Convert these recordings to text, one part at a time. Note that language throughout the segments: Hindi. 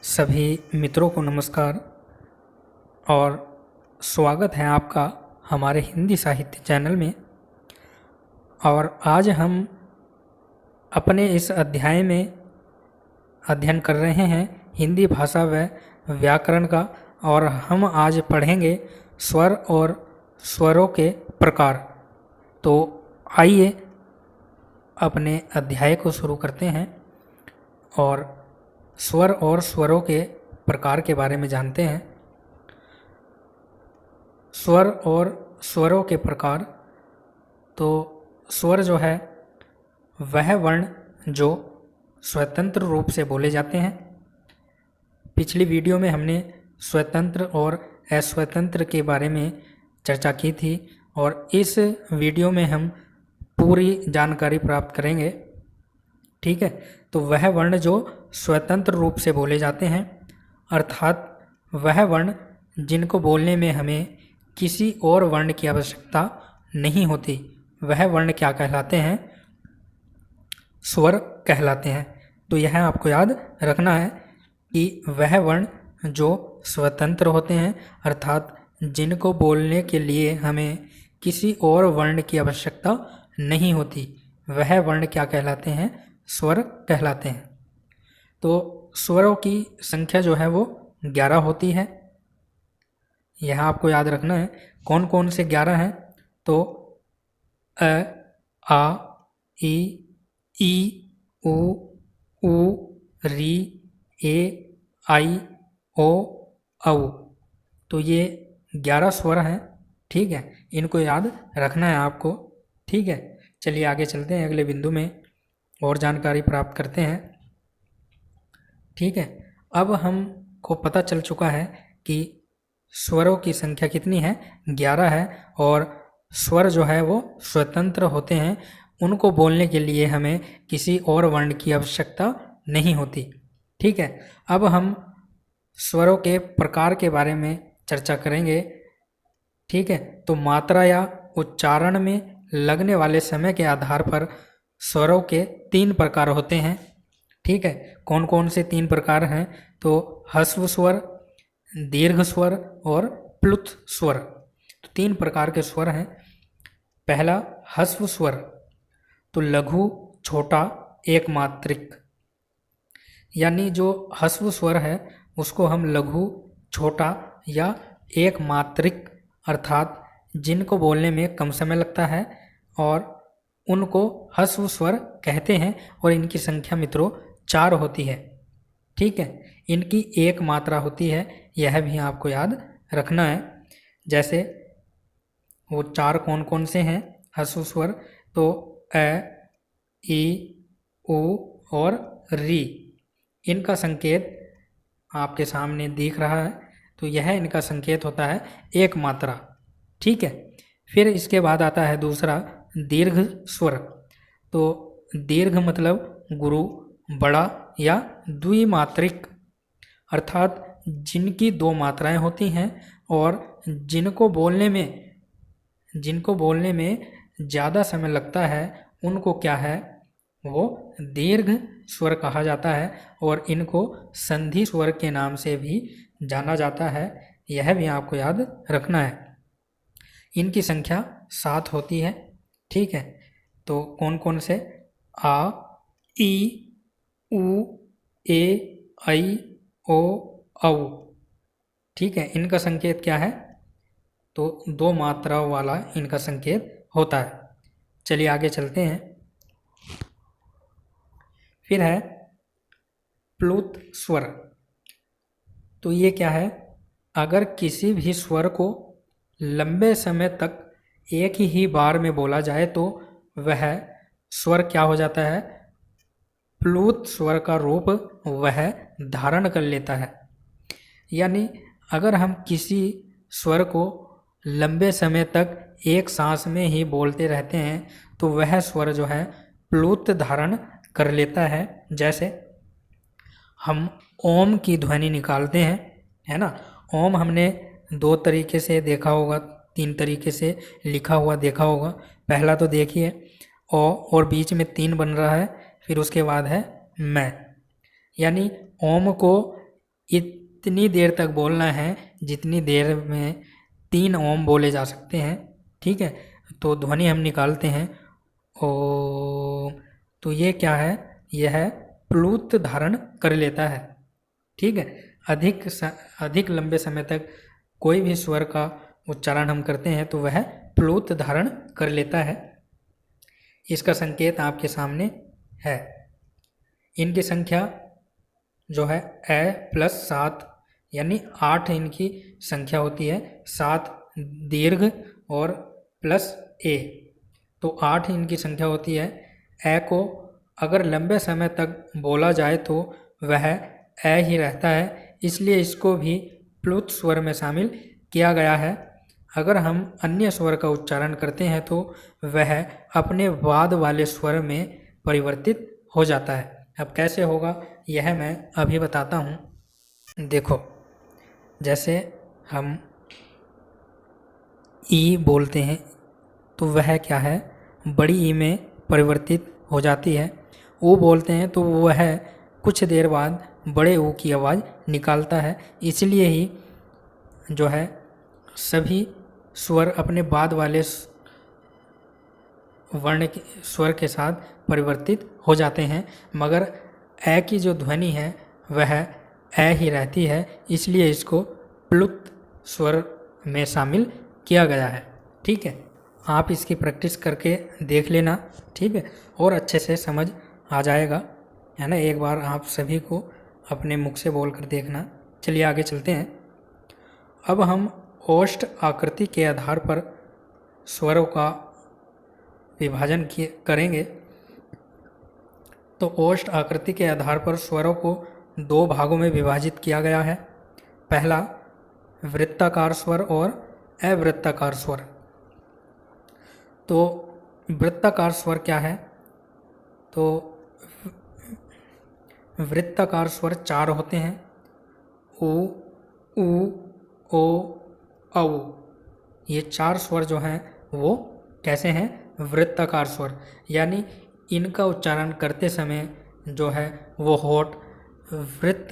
सभी मित्रों को नमस्कार और स्वागत है आपका हमारे हिंदी साहित्य चैनल में। और आज हम अपने इस अध्याय में अध्ययन कर रहे हैं हिंदी भाषा व व्याकरण का, और हम आज पढ़ेंगे स्वर और स्वरों के प्रकार। तो आइए अपने अध्याय को शुरू करते हैं और स्वर और स्वरों के प्रकार के बारे में जानते हैं। स्वर और स्वरों के प्रकार। तो स्वर जो है वह वर्ण जो स्वतंत्र रूप से बोले जाते हैं। पिछली वीडियो में हमने स्वतंत्र और अस्वतंत्र के बारे में चर्चा की थी, और इस वीडियो में हम पूरी जानकारी प्राप्त करेंगे। ठीक है, तो वह वर्ण जो स्वतंत्र रूप से बोले जाते हैं, अर्थात वह वर्ण जिनको बोलने में हमें किसी और वर्ण की आवश्यकता नहीं होती, वह वर्ण क्या कहलाते हैं? स्वर कहलाते हैं। तो यह आपको याद रखना है कि वह वर्ण जो स्वतंत्र होते हैं, अर्थात जिनको बोलने के लिए हमें किसी और वर्ण की आवश्यकता नहीं होती, वह वर्ण क्या कहलाते हैं? स्वर कहलाते हैं। तो स्वरों की संख्या जो है वो 11 होती है। यह आपको याद रखना है। कौन कौन से 11 हैं? तो अ, आ, ई, उ, ऊ, री, ए, आई, ओ, औ। तो ये 11 स्वर हैं। ठीक है, इनको याद रखना है आपको। ठीक है, चलिए आगे चलते हैं, अगले बिंदु में और जानकारी प्राप्त करते हैं। ठीक है, अब हमको पता चल चुका है कि स्वरों की संख्या कितनी है? 11 है। और स्वर जो है वो स्वतंत्र होते हैं, उनको बोलने के लिए हमें किसी और वर्ण की आवश्यकता नहीं होती। ठीक है, अब हम स्वरों के प्रकार के बारे में चर्चा करेंगे। ठीक है, तो मात्रा या उच्चारण में लगने वाले समय के आधार पर स्वरों के 3 प्रकार होते हैं। ठीक है, कौन कौन से 3 प्रकार हैं? तो ह्रस्व स्वर, दीर्घ स्वर और प्लुत स्वर। तो 3 प्रकार के स्वर हैं। पहला ह्रस्व स्वर, तो लघु, छोटा, एक मात्रिक। यानी जो ह्रस्व स्वर है उसको हम लघु, छोटा या एक मात्रिक, अर्थात जिनको बोलने में कम समय लगता है, और उनको ह्रस्व स्वर कहते हैं। और इनकी संख्या मित्रों 4 होती है। ठीक है, इनकी एक मात्रा होती है, यह भी आपको याद रखना है। जैसे वो 4 कौन कौन से हैं ह्रस्व स्वर? तो अ, ई, उ और री। इनका संकेत आपके सामने दिख रहा है, तो यह इनका संकेत होता है एक मात्रा। ठीक है, फिर इसके बाद आता है दूसरा दीर्घ स्वर। तो दीर्घ मतलब गुरु, बड़ा या द्विमात्रिक, अर्थात जिनकी 2 मात्राएं होती हैं और जिनको बोलने में ज़्यादा समय लगता है, उनको क्या है? वो दीर्घ स्वर कहा जाता है, और इनको संधि स्वर के नाम से भी जाना जाता है। यह भी आपको याद रखना है। इनकी संख्या 7 होती है। ठीक है, तो कौन कौन से? आ, ई, उ, ए, ऐ, ओ, औ। ठीक है, इनका संकेत क्या है? तो 2 मात्राओं वाला इनका संकेत होता है। चलिए आगे चलते हैं। फिर है प्लुत स्वर। तो ये क्या है? अगर किसी भी स्वर को लंबे समय तक एक ही बार में बोला जाए तो वह स्वर क्या हो जाता है? प्लुत स्वर का रूप वह धारण कर लेता है। यानी अगर हम किसी स्वर को लंबे समय तक एक सांस में ही बोलते रहते हैं तो वह स्वर जो है प्लुत धारण कर लेता है। जैसे हम ओम की ध्वनि निकालते हैं, है ना? ओम हमने 2 तरीके से देखा होगा, 3 तरीके से लिखा हुआ देखा होगा। पहला तो देखिए, ओ और बीच में 3 बन रहा है, फिर उसके बाद है मैं। यानी ओम को इतनी देर तक बोलना है जितनी देर में 3 ओम बोले जा सकते हैं। ठीक है, तो ध्वनि हम निकालते हैं ओ। तो ये क्या है, यह है प्लुत धारण कर लेता है। ठीक है, अधिक लंबे समय तक कोई भी स्वर का उच्चारण हम करते हैं तो वह प्लुत धारण कर लेता है। इसका संकेत आपके सामने है। इनकी संख्या जो है +7 यानी 8 इनकी संख्या होती है। 7 दीर्घ और +a, तो 8 इनकी संख्या होती है। ए को अगर लंबे समय तक बोला जाए तो वह ए ही रहता है, इसलिए इसको भी प्लुत स्वर में शामिल किया गया है। अगर हम अन्य स्वर का उच्चारण करते हैं तो वह अपने बाद वाले स्वर में परिवर्तित हो जाता है। अब कैसे होगा यह मैं अभी बताता हूँ। देखो, जैसे हम ई बोलते हैं तो वह क्या है, बड़ी ई में परिवर्तित हो जाती है। ऊ बोलते हैं तो वह कुछ देर बाद बड़े ऊ की आवाज़ निकालता है। इसलिए ही जो है सभी स्वर अपने बाद वाले वर्ण के स्वर के साथ परिवर्तित हो जाते हैं, मगर ए की जो ध्वनि है वह ए ही रहती है, इसलिए इसको प्लुत स्वर में शामिल किया गया है। ठीक है, आप इसकी प्रैक्टिस करके देख लेना। ठीक है, और अच्छे से समझ आ जाएगा, है ना। एक बार आप सभी को अपने मुख से बोल कर देखना। चलिए आगे चलते हैं। अब हम ओष्ठ आकृति के आधार पर स्वरों का विभाजन करेंगे। तो ओष्ठ आकृति के आधार पर स्वरों को 2 भागों में विभाजित किया गया है। पहला वृत्ताकार स्वर और अवृत्ताकार स्वर। तो वृत्ताकार स्वर क्या है, तो वृत्ताकार स्वर 4 होते हैं, उ, ऊ, ओ, औ। ये 4 स्वर जो हैं वो कैसे हैं, वृत्ताकार स्वर, यानी इनका उच्चारण करते समय जो है वो होठ वृत्त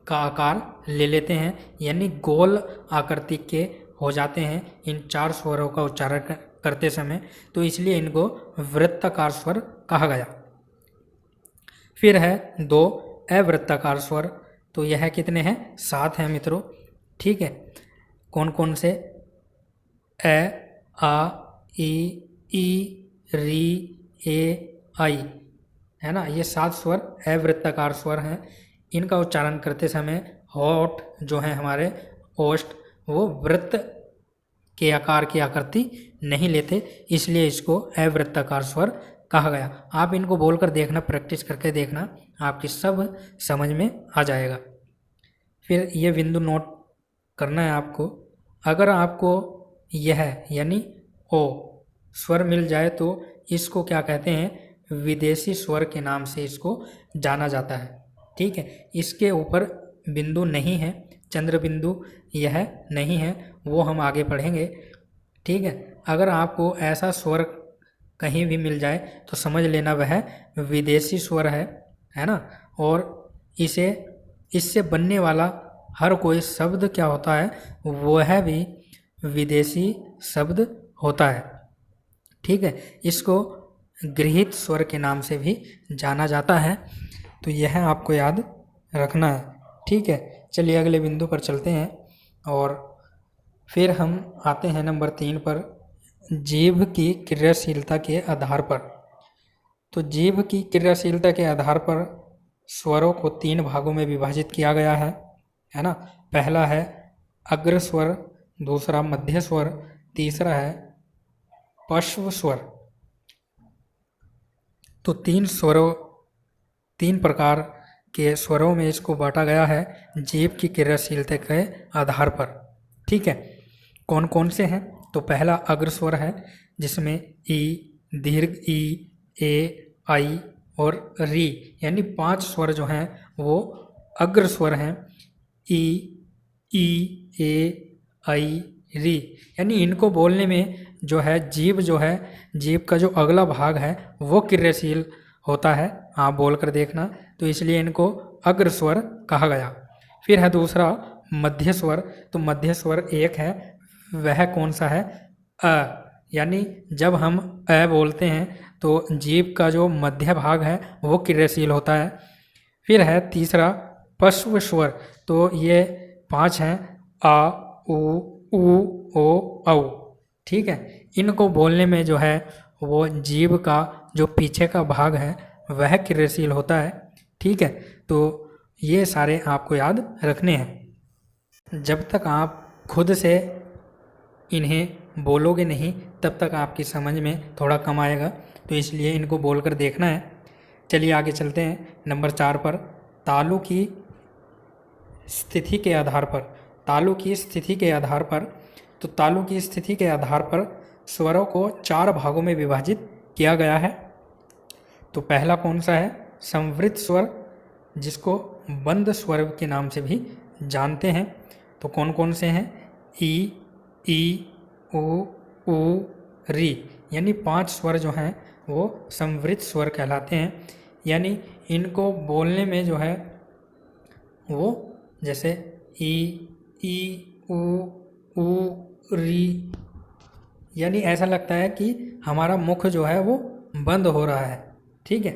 का आकार ले लेते हैं, यानी गोल आकृति के हो जाते हैं इन 4 स्वरों का उच्चारण करते समय, तो इसलिए इनको वृत्ताकार स्वर कहा गया। फिर है 2 अवृत्ताकार स्वर। तो यह कितने हैं, 7 हैं मित्रों। ठीक है, कौन कौन से, ए, आ, ई, री, ए, आई, है ना। ये 7 स्वर अवृत्ताकार स्वर हैं। इनका उच्चारण करते समय होठ जो हैं हमारे ओष्ठ वो वृत्त के आकार की आकृति नहीं लेते, इसलिए इसको अवृत्ताकार स्वर कहा गया। आप इनको बोलकर देखना, प्रैक्टिस करके देखना, आपकी सब समझ में आ जाएगा। फिर ये बिंदु नोट करना है आपको। अगर आपको यह यानी ओ स्वर मिल जाए तो इसको क्या कहते हैं, विदेशी स्वर के नाम से इसको जाना जाता है। ठीक है, इसके ऊपर बिंदु नहीं है, चंद्र बिंदु यह नहीं है, वो हम आगे पढ़ेंगे। ठीक है, अगर आपको ऐसा स्वर कहीं भी मिल जाए तो समझ लेना वह विदेशी स्वर है ना। और इससे बनने वाला हर कोई शब्द क्या होता है, वह भी विदेशी शब्द होता है। ठीक है, इसको गृहीत स्वर के नाम से भी जाना जाता है, तो यह आपको याद रखना है। ठीक है, चलिए अगले बिंदु पर चलते हैं और फिर हम आते हैं नंबर 3 पर, जीभ की क्रियाशीलता के आधार पर। तो जीभ की क्रियाशीलता के आधार पर स्वरों को 3 भागों में विभाजित किया गया है ना। पहला है अग्र स्वर, दूसरा मध्य स्वर, तीसरा है पश्व स्वर। तो 3 प्रकार के स्वरों में इसको बांटा गया है जीभ की क्रियाशीलता के आधार पर। ठीक है, कौन कौन से हैं, तो पहला अग्र स्वर है जिसमें ई, दीर्घ ई, ए, आई और री यानी 5 स्वर जो हैं वो अग्र स्वर हैं। ई, ए, आई, री, यानी इनको बोलने में जो है जीभ का जो अगला भाग है वो क्रियाशील होता है। आप बोल कर देखना, तो इसलिए इनको अग्र स्वर कहा गया। फिर है दूसरा मध्य स्वर। तो मध्य स्वर एक है, वह कौन सा है? अ। यानी जब हम अ बोलते हैं तो जीभ का जो मध्य भाग है वो क्रियाशील होता है। फिर है तीसरा पश्व स्वर। तो ये 5 हैं, आ, उ, ओ, औ। ठीक है, इनको बोलने में जो है वो जीभ का जो पीछे का भाग है वह क्रियाशील होता है। ठीक है, तो ये सारे आपको याद रखने हैं। जब तक आप खुद से इन्हें बोलोगे नहीं तब तक आपकी समझ में थोड़ा कम आएगा, तो इसलिए इनको बोलकर देखना है। चलिए आगे चलते हैं नंबर 4 पर। तालु की स्थिति के आधार पर। तालु की स्थिति के आधार पर, तो तालु की स्थिति के आधार पर स्वरों को 4 भागों में विभाजित किया गया है। तो पहला कौन सा है? संवृत स्वर, जिसको बंद स्वर के नाम से भी जानते हैं। तो कौन कौन से हैं? ई, उ, री। यानी 5 स्वर जो हैं वो संवृत स्वर कहलाते हैं। यानी इनको बोलने में जो है वो जैसे ई, उ, री, यानी ऐसा लगता है कि हमारा मुख जो है वो बंद हो रहा है। ठीक है,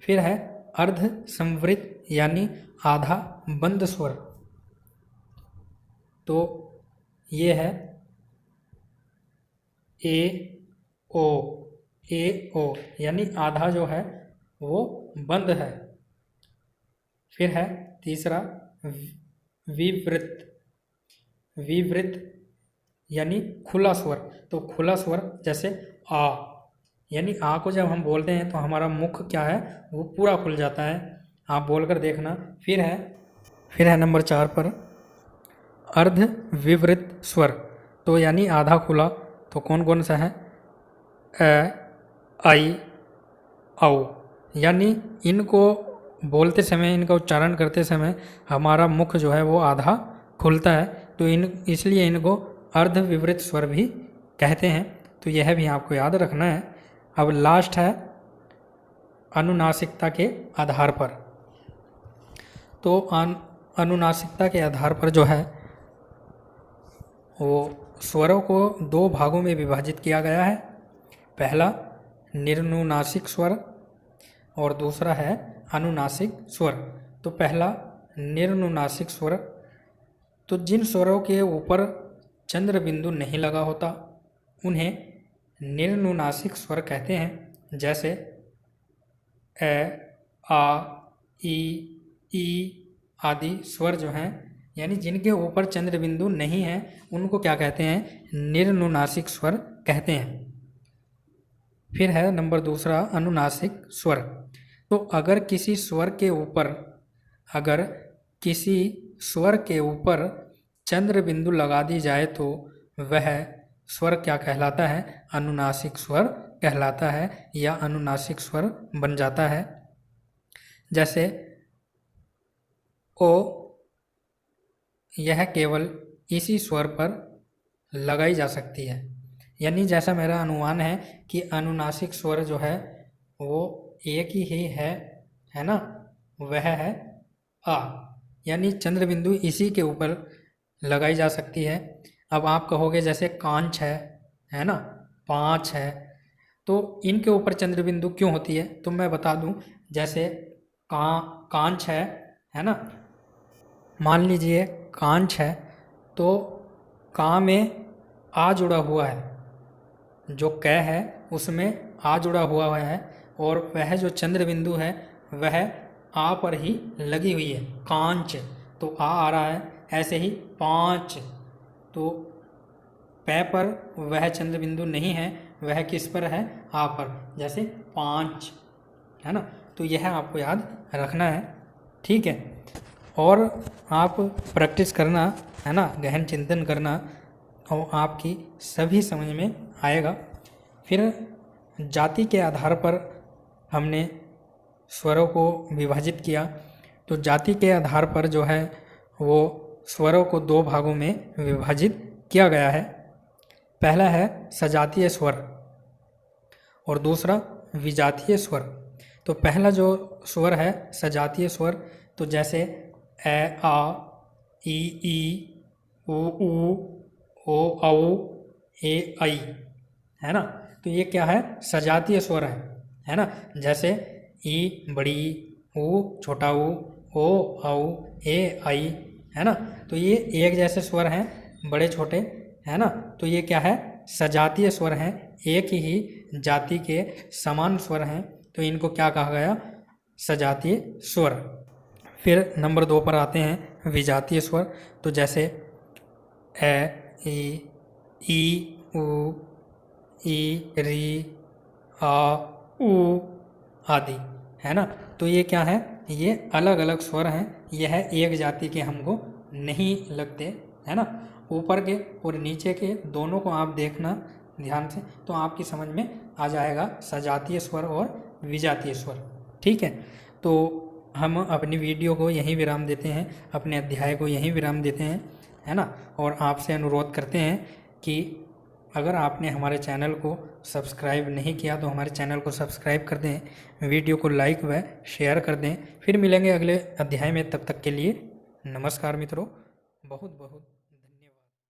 फिर है अर्ध संवृत यानी आधा बंद स्वर। तो ये है ए ओ यानी आधा जो है वो बंद है। फिर है तीसरा विवृत। विवृत यानी खुला स्वर। तो खुला स्वर जैसे आ, यानी आ को जब हम बोलते हैं तो हमारा मुख क्या है वो पूरा खुल जाता है। आप बोलकर देखना। फिर है नंबर 4 पर अर्ध विवृत स्वर। तो यानी आधा खुला। तो कौन कौन सा है? आई, औ। यानी इनको बोलते समय, इनका उच्चारण करते समय हमारा मुख जो है वो आधा खुलता है, तो इसलिए इनको अर्ध विवृत स्वर भी कहते हैं। तो यह भी आपको याद रखना है। अब लास्ट है अनुनासिकता के आधार पर। तो अनुनासिकता के आधार पर जो है वो स्वरों को 2 भागों में विभाजित किया गया है। पहला निर्नुनासिक स्वर और दूसरा है अनुनासिक स्वर। तो पहला निर्नुनासिक स्वर, तो जिन स्वरों के ऊपर चंद्र बिंदु नहीं लगा होता उन्हें निर्नुनासिक स्वर कहते हैं। जैसे ए, आ, ई आदि स्वर जो हैं, यानी जिनके ऊपर चंद्र बिंदु नहीं है उनको क्या कहते हैं? निर्नुनासिक स्वर कहते हैं। फिर है नंबर दूसरा अनुनासिक स्वर। तो अगर किसी स्वर के ऊपर चंद्र बिंदु लगा दी जाए तो वह स्वर क्या कहलाता है? अनुनासिक स्वर कहलाता है या अनुनासिक स्वर बन जाता है। जैसे ओ, यह केवल इसी स्वर पर लगाई जा सकती है। यानी जैसा मेरा अनुमान है कि अनुनासिक स्वर जो है वो एक ही है ना, वह है आ। यानी चंद्र बिंदु इसी के ऊपर लगाई जा सकती है। अब आप कहोगे जैसे कांच है ना, 5 है, तो इनके ऊपर चंद्र बिंदु क्यों होती है? तो मैं बता दूं। जैसे कांच है ना, मान लीजिए कांच है, तो का में आ जुड़ा हुआ है, जो कै है उसमें आ जुड़ा हुआ है, और वह जो चंद्र बिंदु है वह आ पर ही लगी हुई है। कांच, तो आ रहा है। ऐसे ही 5, तो पै पर वह चंद्र बिंदु नहीं है, वह किस पर है? आ पर। जैसे 5 है ना, तो यह आपको याद रखना है। ठीक है, और आप प्रैक्टिस करना है ना, गहन चिंतन करना, और आपकी सभी समझ में आएगा। फिर जाति के आधार पर हमने स्वरों को विभाजित किया। तो जाति के आधार पर जो है वो स्वरों को 2 भागों में विभाजित किया गया है। पहला है सजातीय स्वर और दूसरा विजातीय स्वर। तो पहला जो स्वर है सजातीय स्वर, तो जैसे ए, आ, ई, ऊ, ओ, औ, ए, ऐ, है ना। तो ये क्या है, सजातीय स्वर है ना। जैसे ई बड़ी, ऊ छोटा ऊ, ओ, औ, ए, ऐ, है ना। तो ये एक जैसे स्वर हैं, बड़े छोटे, है ना। तो ये क्या है, सजातीय स्वर हैं, एक ही जाति के समान स्वर हैं, तो इनको क्या कहा गया, सजातीय स्वर। फिर नंबर 2 पर आते हैं विजातीय स्वर। तो जैसे ए, ई, ऊ, ई, री, आ, ऊ आदि, है ना। तो ये क्या है, ये अलग अलग स्वर हैं, यह एक जाति के हमको नहीं लगते, है ना। ऊपर के और नीचे के दोनों को आप देखना ध्यान से, तो आपकी समझ में आ जाएगा सजातीय स्वर और विजातीय स्वर। ठीक है, तो हम अपनी वीडियो को यहीं विराम देते हैं, अपने अध्याय को यहीं विराम देते हैं, है ना। और आपसे अनुरोध करते हैं कि अगर आपने हमारे चैनल को सब्सक्राइब नहीं किया तो हमारे चैनल को सब्सक्राइब कर दें, वीडियो को लाइक व शेयर कर दें। फिर मिलेंगे अगले अध्याय में, तब तक के लिए नमस्कार मित्रों, बहुत बहुत